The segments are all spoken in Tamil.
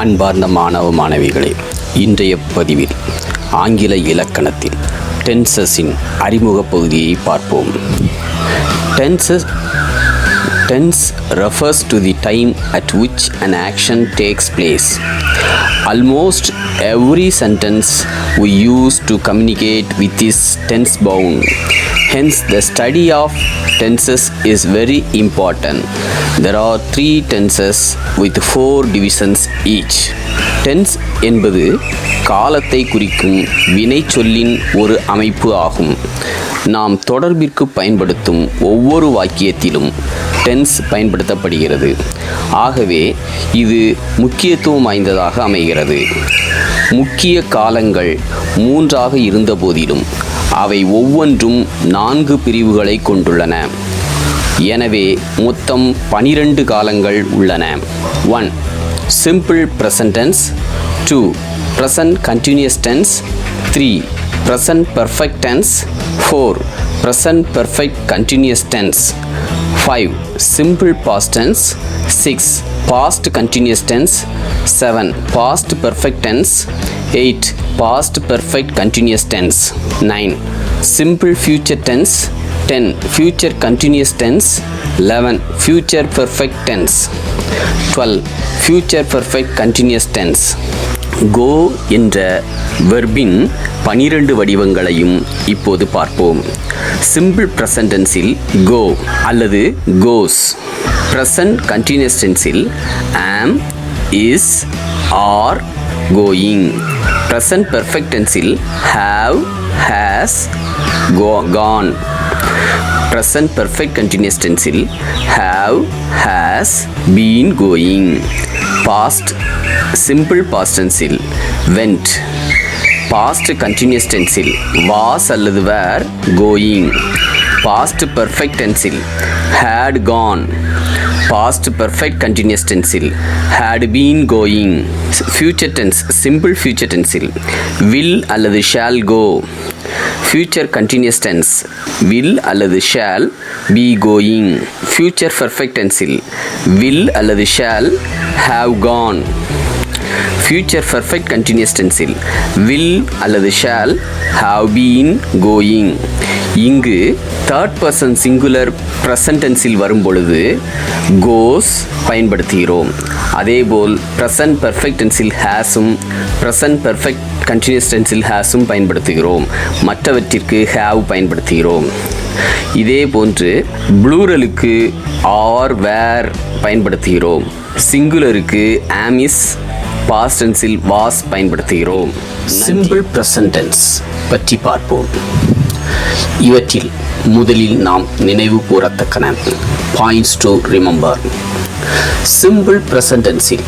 அன்பார்ந்த மாணவ மாணவிகளே, இன்றைய பதிவில் ஆங்கில இலக்கணத்தில் டென்சஸின் அறிமுக பகுதியை பார்ப்போம். Tense refers to the time at which an action takes place. Almost every sentence we use to communicate with is tense bound. Hence, the study of tenses is very important. There are 3 tenses with 4 divisions each. Tense என்பது காலத்தை குறிக்கும் வினை சொல்லின் ஒரு அமைப்பு ஆகும். நாம் தொடர்பிற்கு பயன்படுத்தும் ஒவ்வொரு வாக்கியத்திலும் டென்ஸ் பயன்படுத்தப்படுகிறது. ஆகவே இது முக்கியத்துவம் வாய்ந்ததாக அமைகிறது. முக்கிய காலங்கள் 3 இருந்த போதிலும் அவை ஒவ்வொன்றும் 4 பிரிவுகளை கொண்டுள்ளன. எனவே மொத்தம் 12 காலங்கள் உள்ளன. 1. Simple present tense. 2. Present continuous tense. 3. Present perfect tense. 4. Present perfect continuous tense. 5. Simple past tense. 6. Past continuous tense. 7. Past perfect tense. 8. Past perfect continuous tense. 9. Simple future tense. 10. Future continuous tense. 11. Future perfect tense. 12. Future perfect continuous tense. Go என்ற வெர்பின் 12 வடிவங்களையும் இப்போது பார்ப்போம். சிம்பிள் ப்ரெசன்ட் டென்ஸில் go அல்லது goes. ப்ரெசன்ட் கண்டினியூஸ் டென்ஸில் am, is, are, going. Present perfect டென்ஸில் have, has, gone. Present perfect continuous டென்ஸில் have, has, been, going. Past simple past டென்ஸில் went. பாஸ்ட் கண்டினியூஸ் டென்ஸில் was அல்லது were, going. பாஸ்ட் பெர்ஃபெக்ட் டென்ஸில் had gone. Past perfect continuous டென்ஸில் had been, going. Future tense simple future டென்ஸில் will அல்லது shall go. Future continuous tense will அல்லது shall be going. Future perfect டென்ஸில் will அல்லது shall have gone. Future perfect continuous டென்ஸில் will அல்லது shall have been, going. இங்கு தேர்ட் பர்சன் சிங்குலர் ப்ரெசன்ட் டென்ஸில் வரும்பொழுது goes பயன்படுத்துகிறோம். அதேபோல் ப்ரெசன்ட் பெர்ஃபெக்ட் டென்ஸில் ஹேஸும் ப்ரெசன்ட் பெர்ஃபெக்ட் கண்டினியூஸ் டென்ஸில் ஹேஸும் பயன்படுத்துகிறோம். மற்றவற்றிற்கு have பயன்படுத்துகிறோம். இதே போன்று ப்ளூரலுக்கு ஆர் வேர் பயன்படுத்துகிறோம். சிங்குலருக்கு am, is, பாஸ்ட் டென்ஸில் was பயன்படுத்துகிறோம். சிம்பிள் ப்ரெசன்ட் டென்ஸ் பற்றி பார்ப்போம். இவற்றில் முதலில் நாம் நினைவு கூறத்தக்கன points to remember. Simple present டென்ஸில்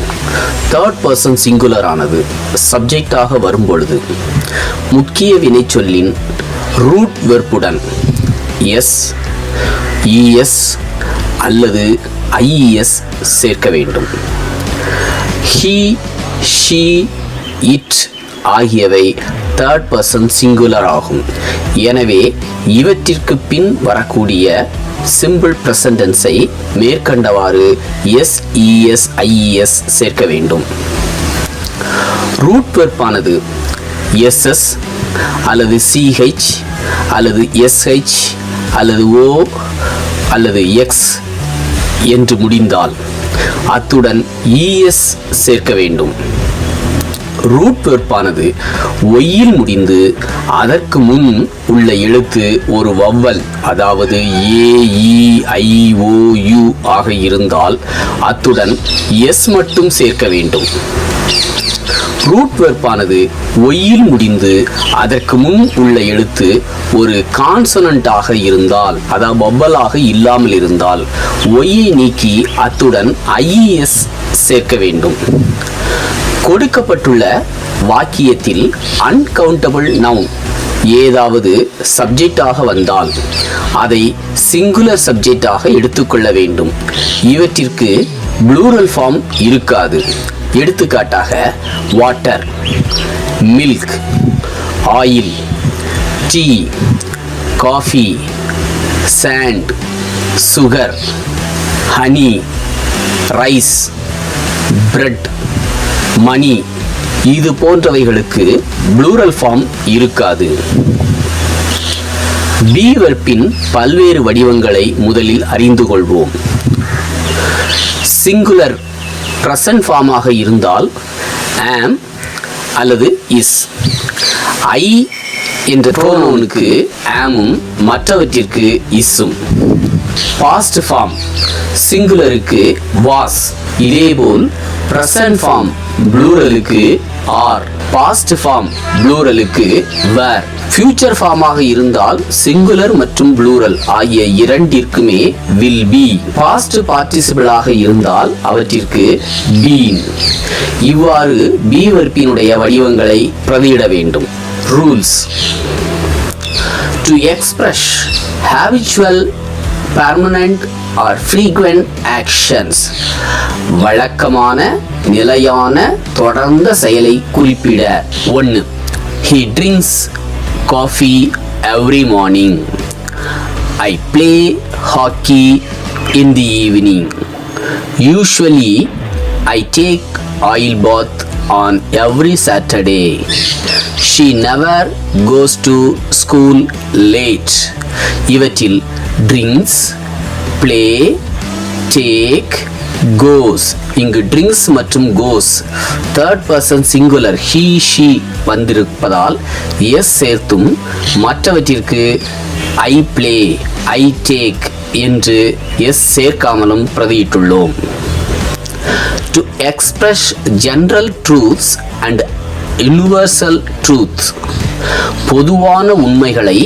தேர்ட் பர்சன் சிங்குலர் ஆனது சப்ஜெக்டாக வரும்பொழுது முக்கிய வினைச்சொல்லின் ரூட் வெர்புடன் எஸ், இஎஸ் அல்லது ஐஇஎஸ் சேர்க்க வேண்டும். ஹீ, ஷீ, இட் ஆகியவை தேர்ட் பர்சன் சிங்குலர் ஆகும். எனவே இவற்றிற்கு பின் வரக்கூடிய சிம்பிள் ப்ரெசன்ட் டென்ஸை மேற்கண்டவாறு எஸ், இஎஸ், ஐஇஎஸ் சேர்க்க வேண்டும். ரூட் வெர்பானது எஸ்எஸ் அல்லது சிஹெச் அல்லது எஸ்ஹெச் அல்லது ஓ அல்லது எக்ஸ் என்று முடிந்தால் அத்துடன் இஎஸ் சேர்க்க வேண்டும். ரூட் வெர்பானது ஒய்யில் முடிந்து அதற்கு முன் உள்ள எழுத்து ஒரு வவ்வல், அதாவது ஏ, இ, ஐ, ஓ, யு ஆக இருந்தால் அத்துடன் எஸ் மட்டும் சேர்க்க வேண்டும். ரூட் வெர்பானது ஒய்யில் முடிந்து அதற்கு முன் உள்ள எழுத்து ஒரு கான்சனண்டாக இருந்தால், அதாவது வவ்வலாக இல்லாமல் இருந்தால் ஒய்யை நீக்கி அத்துடன் ஐஇஎஸ் சேர்க்க வேண்டும். கொடுக்கப்பட்டுள்ள வாக்கியத்தில் அன்கவுண்டபிள் நவுன் ஏதாவது சப்ஜெக்டாக வந்தால் அதை சிங்குலர் சப்ஜெக்டாக எடுத்துக்கொள்ள வேண்டும். இவற்றிற்கு ப்ளூரல் ஃபார்ம் இருக்காது. எடுத்துக்காட்டாக water, milk, oil, tea, coffee, sand, sugar, honey, rice, bread, money இது போன்றவைகளுக்கு ப்ளூரல் ஃபார்ம் இருக்காது. பி வெர்பின் பல்வேறு வடிவங்களை முதலில் அறிந்து கொள்வோம். சிங்குலர் பிரசன்ட் ஃபார்மாக இருந்தால் am அல்லது is. I என்ற ப்ரோனவுனுக்கு amம் மற்றவற்றிற்கு isம். பாஸ்ட் ஃபார்ம் சிங்குலருக்கு was. இதேபோல் பிரசன்ட் ஃபார்ம் ப்ளூரலுக்கு are. பாஸ்ட் ஃபார்ம் ப்ளூரலுக்கு were. ஃபியூச்சர் ஃபார்மாக இருந்தால் சிங்குலர் மற்றும் ப்ளூரல் ஆகிய இரண்டிற்குமே will be. பாஸ்ட் பார்ட்டிசிபிளாக இருந்தால் அவற்றிற்கு been. இவ்வாறு பி வெர்பினுடைய வடிவங்களை பிரதியிட வேண்டும். Rules. To express habitual, permanent or frequent actions, வழக்கமான நிலையான தொடர்ந்த செயலை குறிப்பிட. 1. He drinks coffee every morning. I play hockey in the evening. Usually I take oil bath on every Saturday. She never goes to school late. இவற்றில் drinks, play, take, goes. இங்கு drinks மற்றும் goes third person singular he she வந்திருப்பதால் s சேர்த்தும் மற்றவற்றிற்கு I play, I take என்று s சேர்க்காமலும் பிரதியிட்டுள்ளோம். To express general truths and universal truth, பொதுவான உண்மைகளை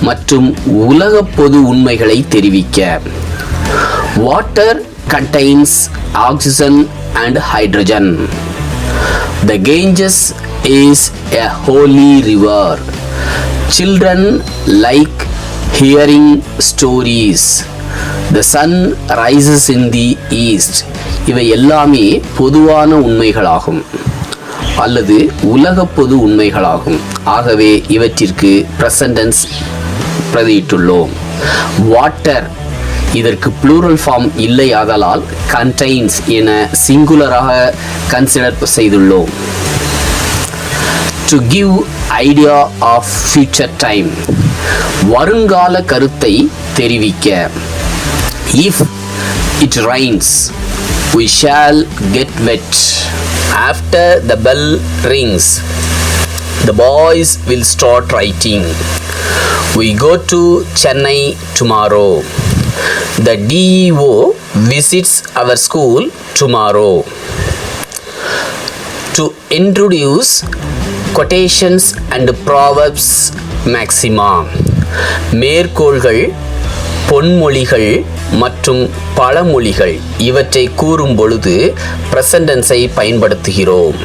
மற்றும் உலக பொது உண்மைகளை தெரிவிக்க. Water contains oxygen and hydrogen. The Ganges is a holy river. Children like hearing stories. The sun rises in the east. இவை எல்லாமே பொதுவான உண்மைகளாகும் அல்லது உலக பொது உண்மைகளாகும். ஆகவே இவற்றிற்கு பிரசன்ட் டென்ஸ் பிரதியிட்டுள்ளோம். வாட்டர் இதற்கு ப்ளூரல் ஃபார்ம் இல்லை ஆதலால் கண்டெய்ன்ஸ் என சிங்குலராக கன்சிடர் செய்துள்ளோம். To give idea of future time, வருங்கால கருத்தை தெரிவிக்க. If it rains we shall get wet. After the bell rings, the boys will start writing. We go to Chennai tomorrow. The DEO visits our school tomorrow. To introduce quotations and proverbs maxima, மேற்கோள்கள், பொன்மொழிகள் மற்றும் பழமொழிகள் இவற்றை கூறும் பொழுது present tense-ஐ பயன்படுத்துகிறோம்.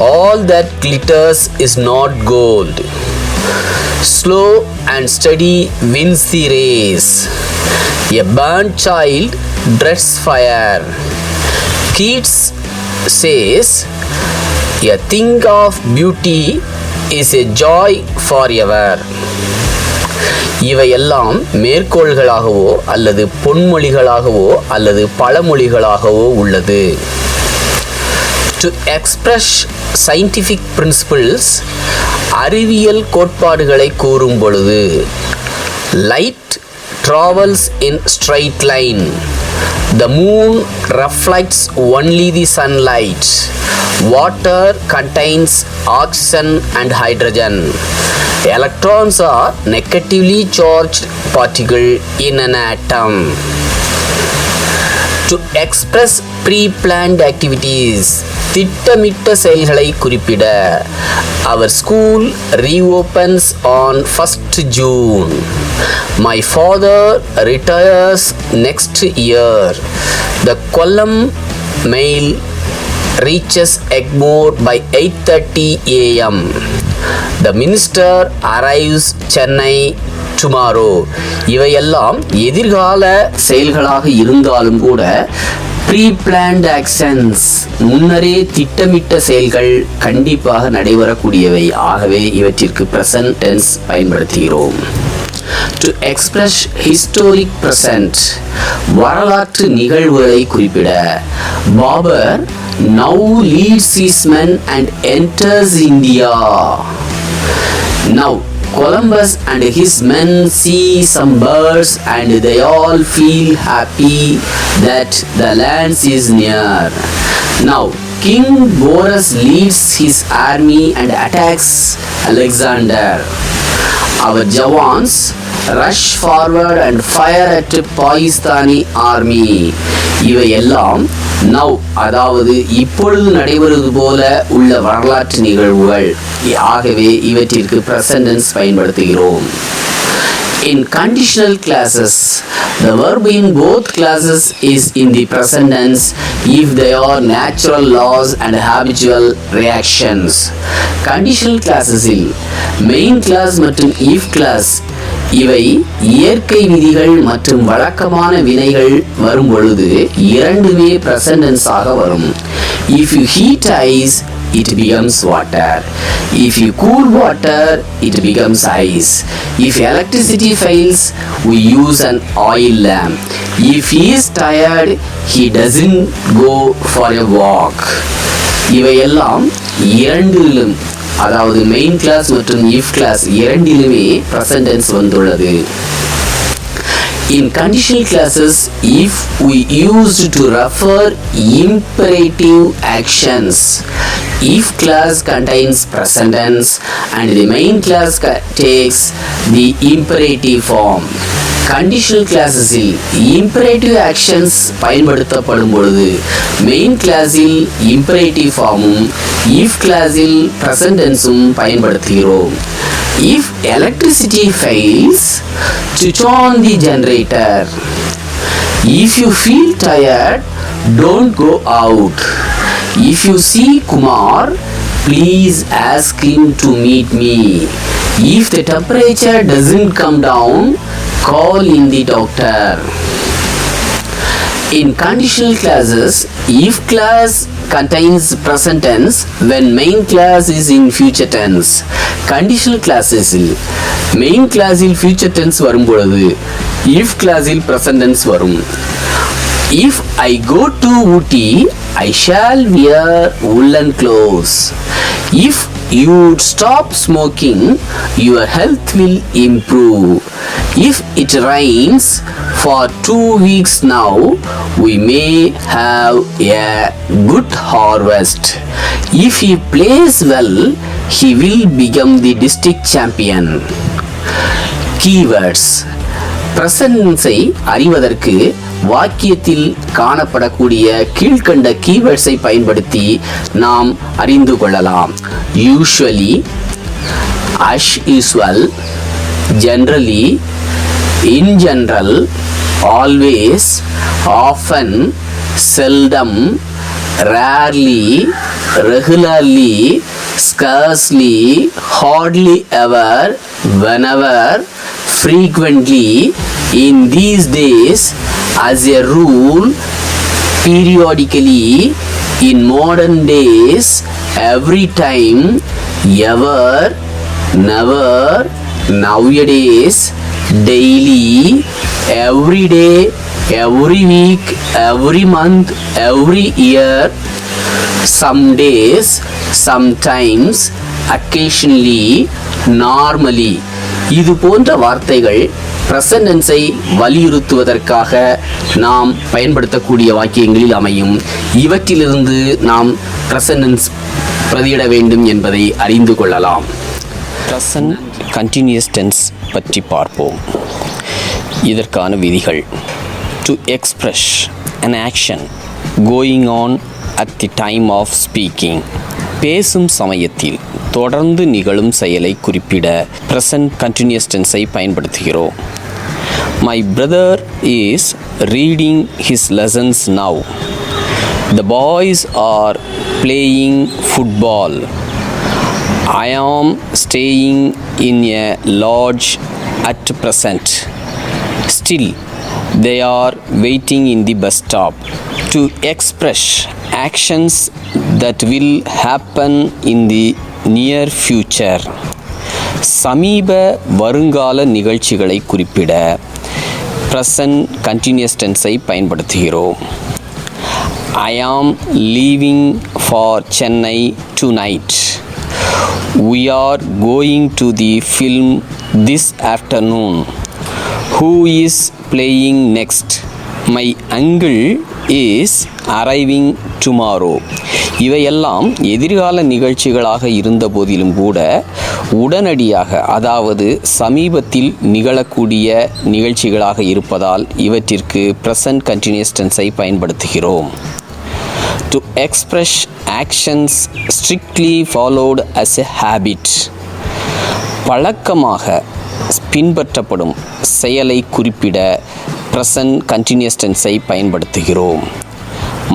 All that glitters is not gold. Slow and steady wins the race. A burnt child dreads fire. Keats says, a thing of beauty is a joy forever. இவையெல்லாம் மேற்கோள்களாகவோ அல்லது பொன்மொழிகளாகவோ அல்லது பழமொழிகளாகவோ உள்ளது. To express scientific principles, அறிவியல் கோட்பாடுகளை கூறும் பொழுது. Light travels in straight line. The moon reflects only the sunlight. Water contains oxygen and hydrogen. Electrons are negatively charged particles in an atom. To express pre-planned activities, திட்டமிட்ட செயல்களை குறிப்பிட. Our school reopens on 1st June. My father retires next year. The Kollam mail reaches Egmore by 8:30 a.m. The minister arrives Chennai tomorrow. இவையெல்லாம் எதிர்கால செயல்களாக இருந்தாலும் கூட ப்ரீ பிளான்ட் ஆக்ஷன்ஸ், முன்னரே திட்டமிட்ட செயல்கள் கண்டிப்பாக நடைபெறக்கூடியவை. ஆகவே இவற்றிற்கு பிரசன்ட் டென்ஸ் பயன்படுத்துகிறோம். To express historic present, வரலாற்று நிகழ்வுகளை குறிப்பிட. Babur now leads his men and enters India. Now Columbus and his men see some birds and they all feel happy that the land is near. Now King Boris leads his army and attacks Alexander. Our Jawans rush forward and fire at Pakistani army. இவையெல்லாம் நவ், அதாவது இப்பொழுது நடைபெறுவது போல உள்ள வரலாற்று நிகழ்வுகள். ஆகவே இவற்றிற்கு present tense பயன்படுத்துகிறோம். In conditional clauses, the verb in both clauses is in the present tense if they are natural laws and habitual reactions. Conditional clauses-இல் main clause மற்றும் if clause இவை இயற்கை விதிகள் மற்றும் வழக்கமான வினைகள் வரும் பொழுது இரண்டுமே present tense ஆக வரும். If you heat ice, it becomes water. If you cool water, it becomes ice. If electricity fails, we use an oil lamp. If he is tired, he doesn't go for a walk. இவையெல்லாம் இரண்டிலும், அதாவது மெயின் கிளாஸ் மற்றும் இஃப் கிளாஸ் இரண்டிலுமே present tense வந்துள்ளது. In conditional clauses, if we used to refer imperative actions, if clause contains present tense and the main clause takes the imperative form. Conditional clauses-இல் imperative actions பயன்படுத்தப்படும் பொழுது main clause-இல் imperative form-உம் if clause-இல் present tense-உம் பயன்படுத்துகிறோம். If electricity fails, switch on the generator. If you feel tired, don't go out. If you see Kumar, please ask him to meet me. If the temperature doesn't come down, call in the doctor. In conditional clauses, if clause contains present tense when main clause is in future tense. Conditional clauses-இல் main clause-இல் future tense வரும் பொழுது if clause-இல் present tense வரும். If I go to Ooty, I shall wear woolen clothes. If you stop smoking, your health will improve. If it rains for 2 weeks now, we may have a good harvest. If he plays well, he will become the district champion. Keywords. present tense-ஐ அறிவதற்கு வாக்கியத்தில் காணப்படக்கூடிய கீழ்க்கண்ட கீவேர்ட்ஸை பயன்படுத்தி நாம் அறிந்து கொள்ளலாம். Usually, as usual, generally, in general, always, often, seldom, rarely, regularly, scarcely, hardly ever, whenever, frequently, in these days, as a rule, periodically, in modern days, every time, ever, never, nowadays, daily, every day, every week, every month, every year, some days, sometimes, occasionally, normally. இது போன்ற வார்த்தைகள் present tense-ஐ வலியுறுத்துவதற்காக நாம் பயன்படுத்தக்கூடிய வாக்கியங்களில் அமையும். இவற்றிலிருந்து நாம் present tense பிரதியிட வேண்டும் என்பதை அறிந்து கொள்ளலாம். present continuous tense பற்றி பார்ப்போம். இதற்கான விதிகள். To express an action going on at the time of speaking. பேசும் சமயத்தில் தொடர்ந்து நிகழும் செயலை குறிப்பிட present continuous tense-ஐ பயன்படுத்துகிறோம். My brother is reading his lessons now. The boys are playing football. I am staying in a lodge at present. Still, they are waiting in the bus stop. To express actions that will happen in the near future. சமீப வருங்கால நிகழ்ச்சிகளை குறிப்பிட ப்ரெசன்ட் கண்டினியூஸ் டென்ஸை பயன்படுத்துகிறோம். I am leaving for Chennai tonight. We are going to the film this afternoon. Who is playing next? My uncle is arriving tomorrow. இவையெல்லாம் எதிர்கால நிகழ்ச்சிகளாக இருந்த போதிலும் கூட உடனடியாக, அதாவது சமீபத்தில் நிகழக்கூடிய நிகழ்ச்சிகளாக இருப்பதால் இவற்றிற்கு ப்ரெசன்ட் கண்டினியூஸ் டென்ஸை பயன்படுத்துகிறோம். To express actions strictly followed as a habit. பழக்கமாக பின்பற்றப்படும் செயலை குறிப்பிட ப்ரெசன்ட் கண்டினியூஸ் டென்ஸை பயன்படுத்துகிறோம்.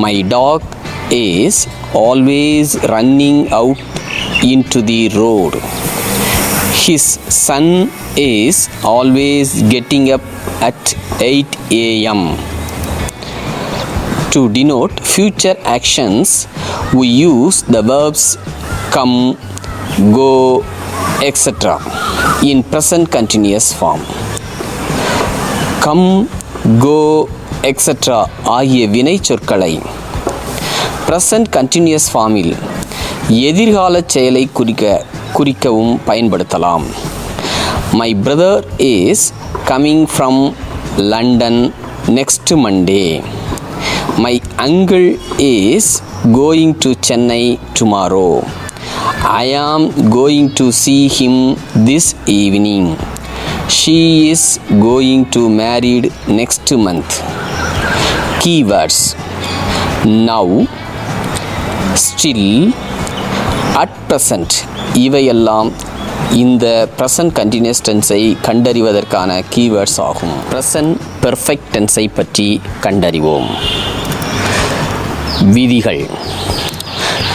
My dog is always running out into the road. His son is always getting up at 8 a.m. To denote future actions, we use the verbs come, go, etc. in present continuous form. Come, go, etc. ஆகிய வினை சொற்களை present continuous ஃபார்மில் எதிர்கால செயலை குறிக்கவும் பயன்படுத்தலாம். My brother is coming from London next Monday. My uncle is going to Chennai tomorrow. I am going to see him this evening. She is going to married next month. Keywords: now, still, at present. இவையெல்லாம் இந்த ப்ரெசன்ட் கண்டினியூஸ் டென்ஸை கண்டறிவதற்கான கீவேர்ட்ஸ் ஆகும். ப்ரெசன்ட் பெர்ஃபெக்ட் டென்ஸை பற்றி கண்டறிவோம். விதிகள்: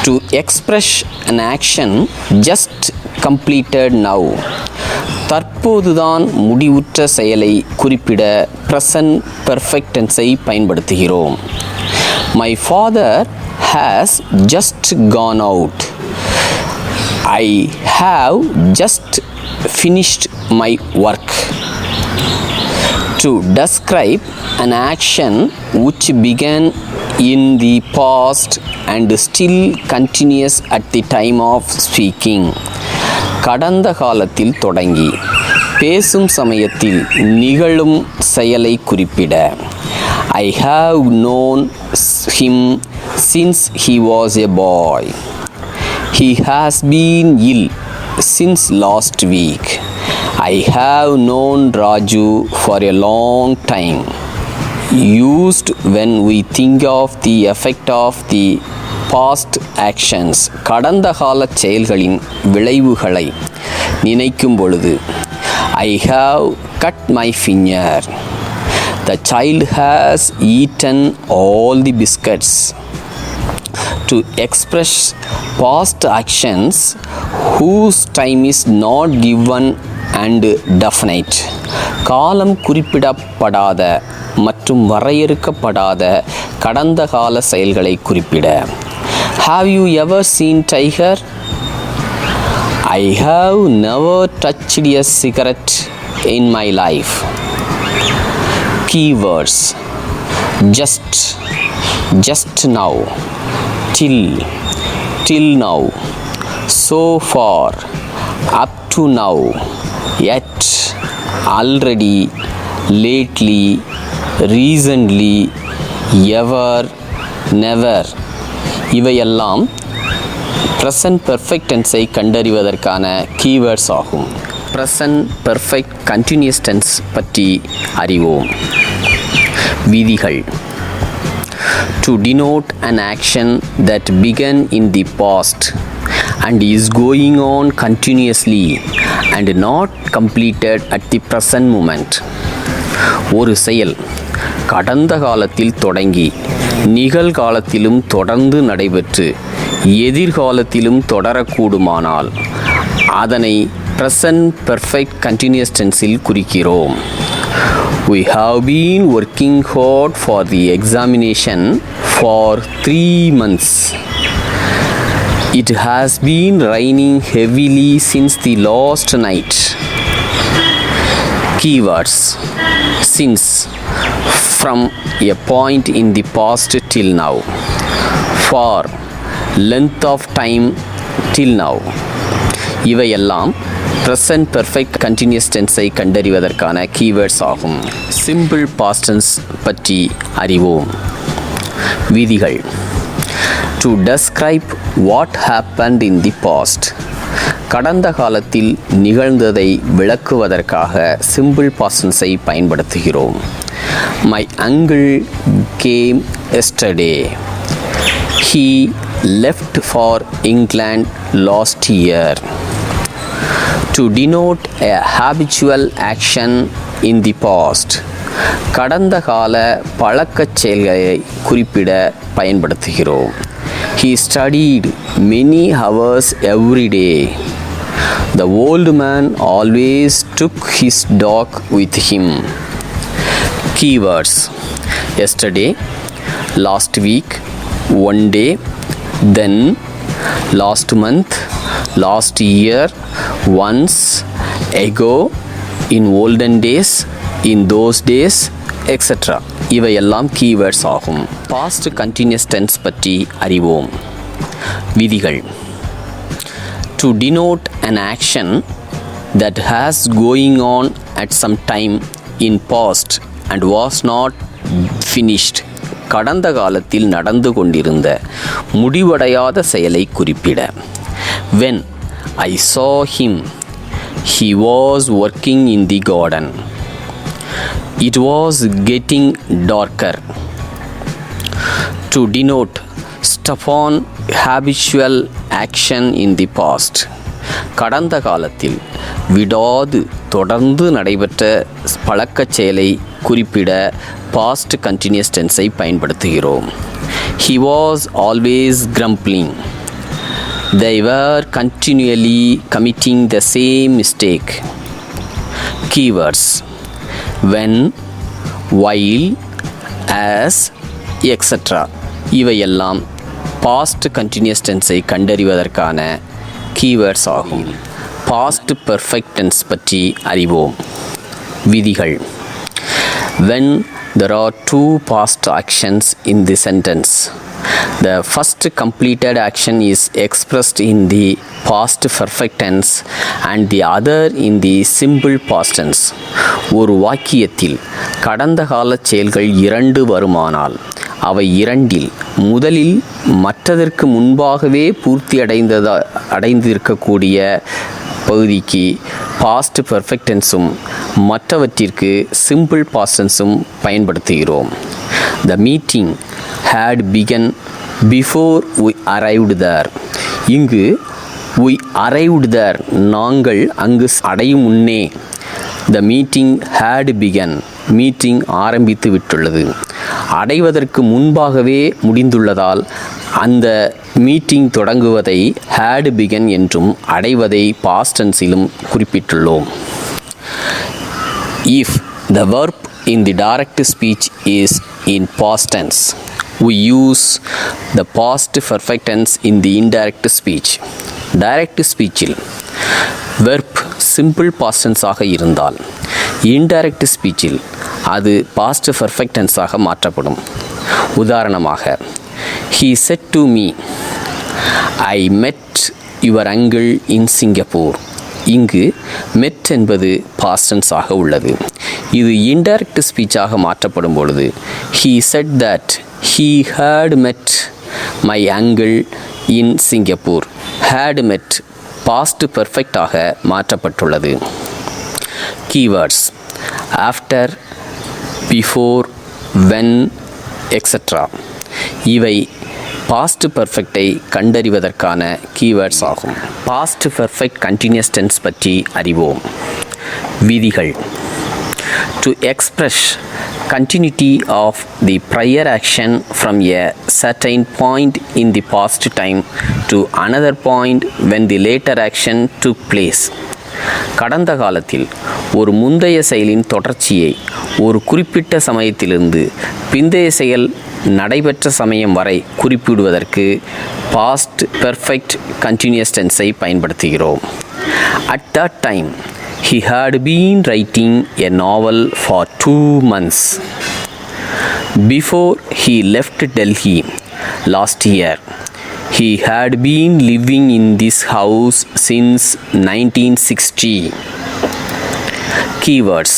to express an action just completed now. தற்போதுதான் முடிவுற்ற செயலை குறிப்பிட ப்ரெசன்ட் பெர்ஃபெக்ட் டென்ஸை பயன்படுத்துகிறோம். My father has just gone out. I have just finished my work. To describe an action which began in the past and still continues at the time of speaking. கடந்த காலத்தில் தொடங்கி பேசும் சமயத்தில் நிகழும் செயலை குறிப்பிட I have known him since he was a boy. He has been ill since last week. I have known Raju for a long time. Used when we think of the effect of the past actions. கடந்த கால செயல்களின் விளைவுகளை நினைக்கும் பொழுது I have cut my finger. The child has eaten all the biscuits. To express past actions whose time is not given and definite. காலம் குறிப்பிடப்படாத மற்றும் வரையறுக்கப்படாத கடந்த கால செயல்களை குறிப்பிட Have you ever seen tiger? I have never touched a cigarette in my life. Keywords: just now, till now, so far, up to now, yet, already, lately, recently, ever, never. இவையெல்லாம் ப்ரெசன்ட் பெர்ஃபெக்ட் டென்ஸை கண்டறிவதற்கான கீவேர்ட்ஸ் ஆகும். ப்ரெசன்ட் பெர்ஃபெக்ட் கண்டினியூஸ் டென்ஸ் பற்றி அறிவோம். விதிகள்: to denote an action that began in the past and is going on continuously and not completed at the present moment. ஒரு செயல் கடந்த காலத்தில் தொடங்கி நிகழ்காலத்திலும் தொடர்ந்து நடைபெற்று எதிர்காலத்திலும் தொடரக்கூடுமானால் அதனை present perfect continuous tense-இல் குறிக்கிறோம். We have been working hard for the examination for 3 months. It has been raining heavily since the last night. Keywords: since, from a point in the past till now, for, length of time till now. இவையெல்லாம் present perfect continuous tense-ஐ கண்டறிவதற்கான keywords ஆகும். Simple past tense பற்றி அறிவோம். விதிகள்: to describe what happened in the past. கடந்த காலத்தில் நிகழ்ந்ததை விளக்குவதற்காக சிம்பிள் பாஸ்ட் டென்ஸை பயன்படுத்துகிறோம். My uncle came yesterday. He left for England last year. To denote a habitual action in the past. கடந்த கால பழக்கச் செயல்களை குறிப்பிட பயன்படுத்துகிறோம். He studied many hours every day. The old man always took his dog with him. Keywords: yesterday, last week, one day, then, last month, last year, once, ago, in olden days, in those days, etc. இவையெல்லாம் keywords ஆகும். Past continuous tense பற்றி அறிவோம். விதிகள்: to denote an action that has going on at some time in past and was not finished. கடந்த காலத்தில் நடந்து கொண்டிருந்த முடிவடையாத செயலை குறிப்பிட. When I saw him, he was working in the garden. It was getting darker. To denote stubborn habitual action in the past. கடந்த காலத்தில் விடாது தொடர்ந்து நடைபெற்ற பழக்கச் செயலை குறிப்பிட past continuous tense-ஐ பயன்படுத்துகிறோம். He was always grumbling. They were continually committing the same mistake. Keywords: when, while, as, etc. இவையெல்லாம் past continuous tense-ஐ கண்டறிவதற்கான keywords ஆகும். past perfect tense பற்றி அறிவோம். விதிகள்: when there are two past actions in the sentence, the first completed action is expressed in the past perfect tense and the other in the simple past tense. ஒரு வாக்கியத்தில் கடந்த கால செயல்கள் இரண்டு வருமானால் அவை இரண்டில் முதலில் மற்றதற்கு முன்பாகவே பூர்த்தி அடைந்திருக்கக்கூடிய பகுதிக்கு பாஸ்ட் பெர்ஃபெக்ட் டென்ஸும் மற்றவற்றிற்கு சிம்பிள் பாஸ்ட் டென்ஸும் பயன்படுத்துகிறோம். The meeting had begun before we arrived there. இங்கு we arrived there, நாங்கள் அங்கு அடையும் முன்னே. The meeting had begun, meeting ஆரம்பித்து விட்டுள்ளது. அடைவதற்கு முன்பாகவே முடிந்துள்ளதால் அந்த மீட்டிங் தொடங்குவதை had begun என்றும் அடைவதை past tense-இலும் குறிப்பிட்டுள்ளோம். If the verb in the direct speech is in past tense, we use the past perfect tense in the indirect speech. Direct speech-இல் verb simple past tense ஆக இருந்தால் indirect speech-இல் அது past perfect tense ஆக மாற்றப்படும். உதாரணமாக, he said to me, I met your uncle in Singapore. இங்கு met என்பது past tense ஆக உள்ளது. இது indirect speech ஆக மாற்றப்படும் பொழுது he said that he had met my uncle in Singapore. had met past perfect ஆக மாற்றப்பட்டுள்ளது. Keywords: after, before, when, etc. இவை past perfect-ஐ கண்டறிவதற்கான keywords ஆகும். past perfect continuous tense பற்றி அறிவோம். விதிகள்: to express continuity of the prior action from a certain point in the past time to another point when the later action took place. கடந்த காலத்தில் ஒரு முந்தைய செயலின் தொடர்ச்சியை ஒரு குறிப்பிட்ட சமயத்திலிருந்து பிந்தைய செயல் நடைபெற்ற சமயம் வரை குறிப்பிடுவதற்கு பாஸ்ட் பெர்ஃபெக்ட் கண்டினியூஸ் டென்ஸை பயன்படுத்துகிறோம். At that time, he had been writing a novel for 2 months. Before he left Delhi last year, he had been living in this house since 1960. Keywords: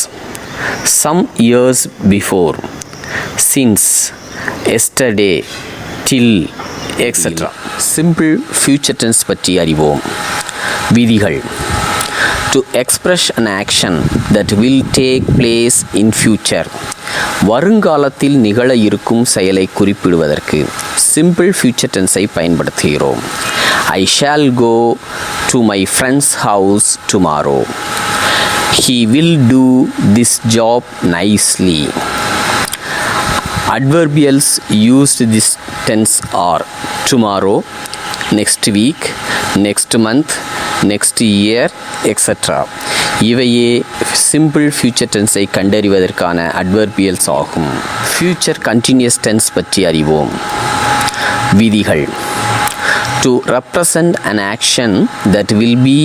some years before, since, yesterday, till, etc. Simple future tense பற்றி அறிவோம். விதிகள்: to express an action that will take place in future, வருங்காலத்தில் நிகழ இருக்கும் செயலை குறிப்பிடுவதற்கு சிம்பிள் ஃபியூச்சர் டென்ஸை பயன்படுத்துகிறோம். I shall go to my friend's house tomorrow. He will do this job nicely. Adverbials used this tense are tomorrow, next week, next month, next year, etc. இவையே சிம்பிள் ஃபியூச்சர் டென்ஸை கண்டறிவதற்கான அட்வர்பியல்ஸ் ஆகும். ஃபியூச்சர் கண்டினியூஸ் டென்ஸ் பற்றி அறிவோம். விதிகள்: to represent an action that will be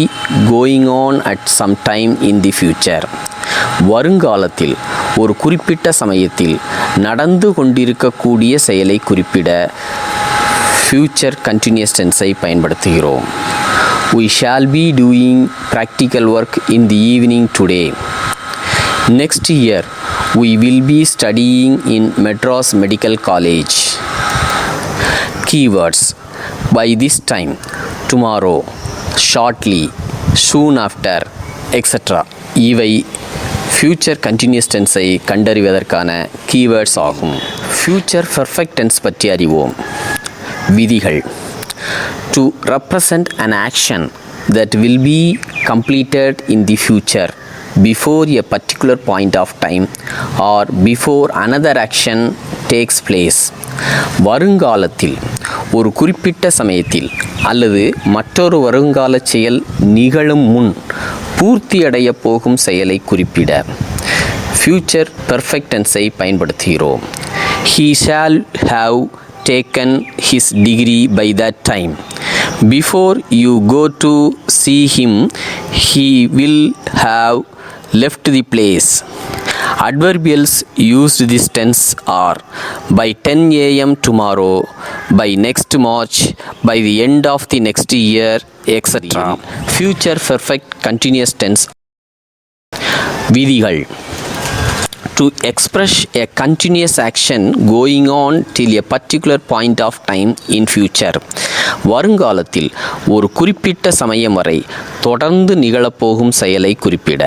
going on at some time in the future, வருங்காலத்தில் ஒரு குறிப்பிட்ட சமயத்தில் நடந்து கொண்டிருக்கக்கூடிய செயலை குறிப்பிட ஃபியூச்சர் கண்டினியூஸ் டென்ஸை பயன்படுத்துகிறோம். We shall be doing practical work in the evening today. Next year, we will be studying in Madras Medical College. Keywords: by this time, tomorrow, shortly, soon after, etc. இவை ஃபியூச்சர் கண்டினியூஸ் டென்ஸை கண்டறிவதற்கான கீவேர்ட்ஸ் ஆகும். ஃபியூச்சர் பெர்ஃபெக்ட் டென்ஸ் பற்றி அறிவோம். விதிகள்: to represent an action that will be completed in the future before a particular point of time or before another action takes place, வருங்காலத்தில் ஒரு குறிப்பிட்ட சமயத்தில் அல்லது மற்றொரு வருங்கால செயல் நிகழும் முன் பூர்த்தியடைய போகும் செயலை குறிப்பிட ஃபியூச்சர் பெர்ஃபெக்ட் டென்ஸை பயன்படுத்துகிறோம். He shall have taken his degree by that time. Before you go to see him, he will have left the place. Adverbials used this tense are by 10 a.m. tomorrow, by next March, by the end of the next year, etc. Future perfect continuous tense. விதிகள்: to express a continuous action going on till a particular point of time in future, வருங்காலத்தில் ஒரு குறிப்பிட்ட சமயம் வரை தொடர்ந்து நிகழப்போகும் செயலை குறிப்பிட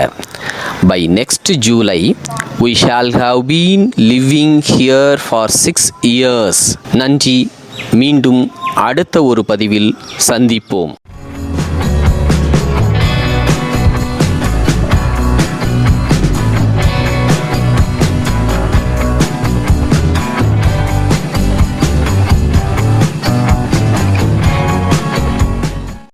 by next July, we shall have been living here for 6 years. நன்றி. மீண்டும் அடுத்த ஒரு பதிவில் சந்திப்போம்.